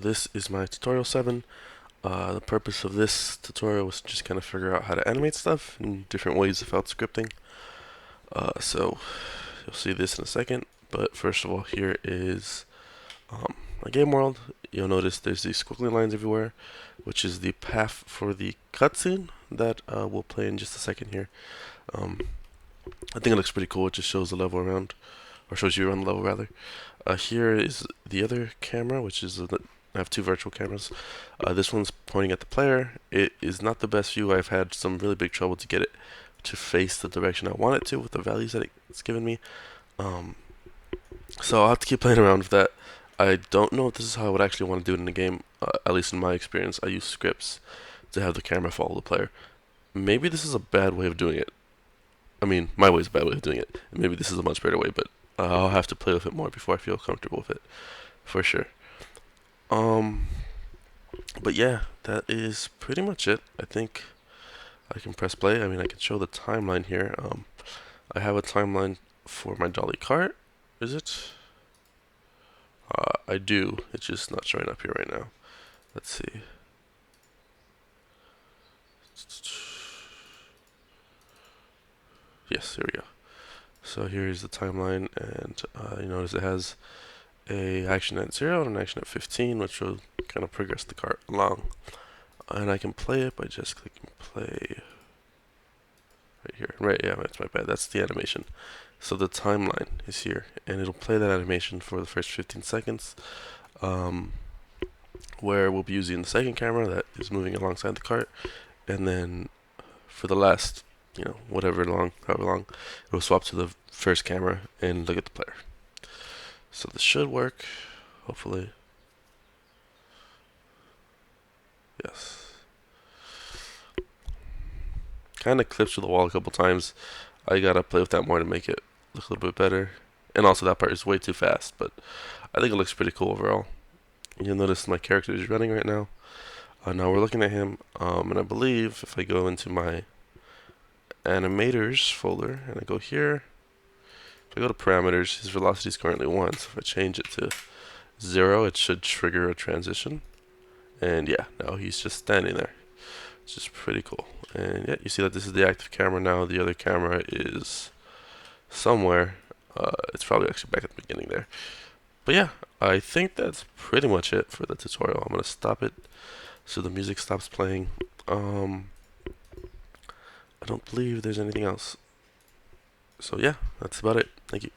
This is my tutorial 7. The purpose of this tutorial was to just kind of figure out how to animate stuff in different ways without scripting. So you'll see this in a second, but first of all, here is my game world. You'll notice there's these squiggly lines everywhere, which is the path for the cutscene that we'll play in just a second here. Um, I think it looks pretty cool. It just shows the level around, or shows you around the level rather. Here is the other camera, which is I have two virtual cameras. This one's pointing at the player. It is not the best view. I've had some really big trouble to get it to face the direction I want it to with the values that it's given me. Um, so I'll have to keep playing around with that. I don't know if this is how I would actually want to do it in the game. At least in my experience, I use scripts to have the camera follow the player. Maybe this is a bad way of doing it. I mean, my way is a bad way of doing it. Maybe this is a much better way, but I'll have to play with it more before I feel comfortable with it, for sure. Um, but yeah, that is pretty much it. I think I can press play. I mean, I can show the timeline here. I have a timeline for my dolly cart. Is it? I do. It's just not showing up here right now. Let's see. Yes, here we go. So here's the timeline, and you notice it has a action at 0 and an action at 15, which will kind of progress the cart along. And I can play it by just clicking play right here. Right, yeah, that's my bad. That's the animation. So the timeline is here, and it'll play that animation for the first 15 seconds, where we'll be using the second camera that is moving alongside the cart, and then for the last, however long, it'll swap to the first camera and look at the player. So this should work, hopefully. Yes. Kind of clips to the wall a couple times. I gotta play with that more to make it look a little bit better. And also that part is way too fast, but I think it looks pretty cool overall. You'll notice my character is running right now. Now we're looking at him, and I believe if I go into my animators folder and I go here, if I go to parameters, his velocity is currently 1, so if I change it to 0, it should trigger a transition. And yeah, now he's just standing there. It's just pretty cool. And yeah, you see that this is the active camera now. The other camera is somewhere. It's probably actually back at the beginning there. But yeah, I think that's pretty much it for the tutorial. I'm going to stop it so the music stops playing. I don't believe there's anything else. So yeah, that's about it. Thank you.